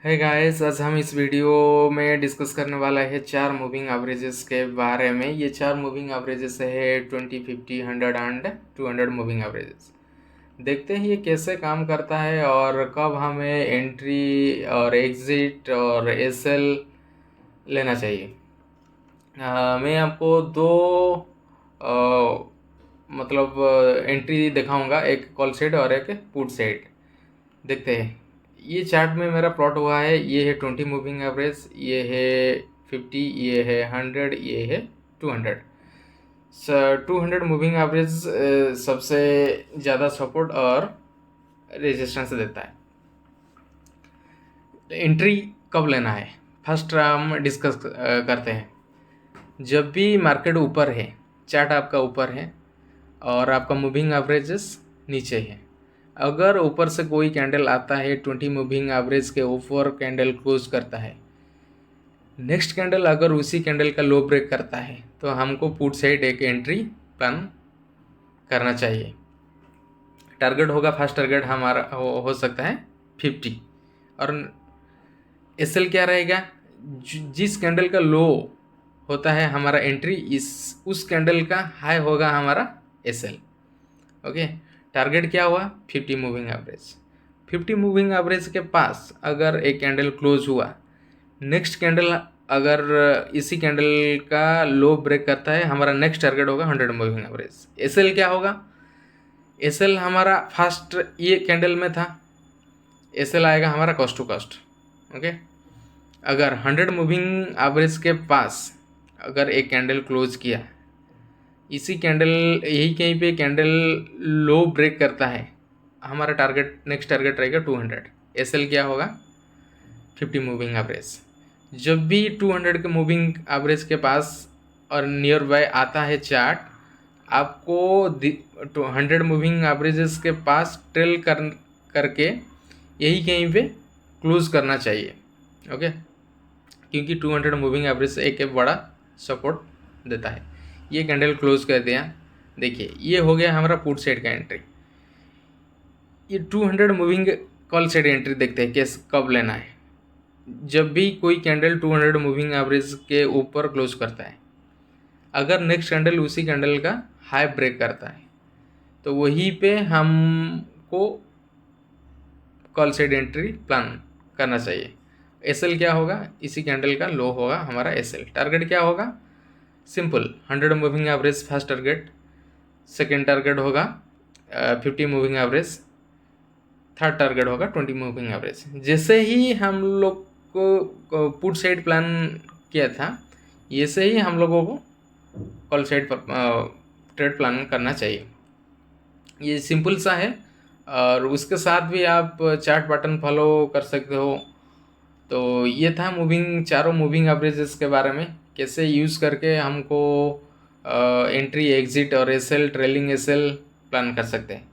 है गाइस, आज हम इस वीडियो में डिस्कस करने वाला है चार मूविंग एवरेजेस के बारे में। ये चार मूविंग एवरेजेस है 20, 50, 100 एंड 200 मूविंग एवरेजेस। देखते हैं ये कैसे काम करता है और कब हमें एंट्री और एग्जिट और एसएल लेना चाहिए। मैं आपको दो मतलब एंट्री दिखाऊंगा, एक कॉल साइड और एक पुट साइड। देखते हैं। ये चार्ट में मेरा प्लॉट हुआ है। ये है 20 मूविंग एवरेज, ये है 50, ये है 100, ये है 200। 200 मूविंग एवरेज सबसे ज़्यादा सपोर्ट और रेजिस्टेंस देता है। एंट्री कब लेना है, फर्स्ट हम डिस्कस करते हैं। जब भी मार्केट ऊपर है, चार्ट आपका ऊपर है और आपका मूविंग एवरेजेस नीचे है, अगर ऊपर से कोई कैंडल आता है 20 मूविंग एवरेज के ऊपर कैंडल क्लोज करता है, नेक्स्ट कैंडल अगर उसी कैंडल का लो ब्रेक करता है तो हमको पुट साइड एक एंट्री प्लान करना चाहिए। टारगेट होगा, फर्स्ट टारगेट हमारा हो सकता है 50 और एसएल क्या रहेगा, जिस कैंडल का लो होता है हमारा एंट्री, उस कैंडल का हाई होगा हमारा एसएल। ओके, टारगेट क्या हुआ 50 मूविंग एवरेज। 50 मूविंग एवरेज के पास अगर एक कैंडल क्लोज हुआ, नेक्स्ट कैंडल अगर इसी कैंडल का लो ब्रेक करता है, हमारा नेक्स्ट टारगेट होगा 100 मूविंग एवरेज। एसएल क्या होगा, एसएल हमारा फर्स्ट ये कैंडल में था, एसएल आएगा हमारा कॉस्ट टू कॉस्ट। ओके, अगर 100 मूविंग एवरेज के पास अगर एक कैंडल क्लोज किया, इसी कैंडल यही कहीं पे कैंडल लो ब्रेक करता है, हमारा टारगेट नेक्स्ट टारगेट रहेगा 200। एसएल क्या होगा 50 मूविंग एवरेज। जब भी 200 के मूविंग एवरेज के पास और नियर बाय आता है चार्ट, आपको 100 मूविंग एवरेजेस के पास ट्रेल करके यही कहीं पे क्लोज करना चाहिए। ओके, क्योंकि 200 मूविंग एवरेज एक बड़ा सपोर्ट देता है। ये कैंडल क्लोज कर दिया, देखिए ये हो गया हमारा पुट साइड का एंट्री। ये 200 मूविंग कॉल साइड एंट्री देखते हैं कैसे कब लेना है। जब भी कोई कैंडल 200 मूविंग एवरेज के ऊपर क्लोज करता है, अगर नेक्स्ट कैंडल उसी कैंडल का हाई ब्रेक करता है, तो वहीं पे हमको कॉल साइड एंट्री प्लान करना चाहिए। एसएल क्या होगा, इसी कैंडल का लो होगा हमारा एसएल। टारगेट क्या होगा, simple 100 moving average first target, second target होगा 50 मूविंग एवरेज, थर्ड टारगेट होगा 20 मूविंग एवरेज। जैसे ही हम लोग को पुट साइड प्लान किया था, ऐसे ही हम लोगों को कॉल साइड ट्रेड प्लान करना चाहिए। ये सिंपल सा है और उसके साथ भी आप चार्ट बटन फॉलो कर सकते हो। तो ये था चारों मूविंग एवरेजेस के बारे में, कैसे यूज़ करके हमको एंट्री एग्जिट और एसएल ट्रेलिंग एसएल प्लान कर सकते हैं।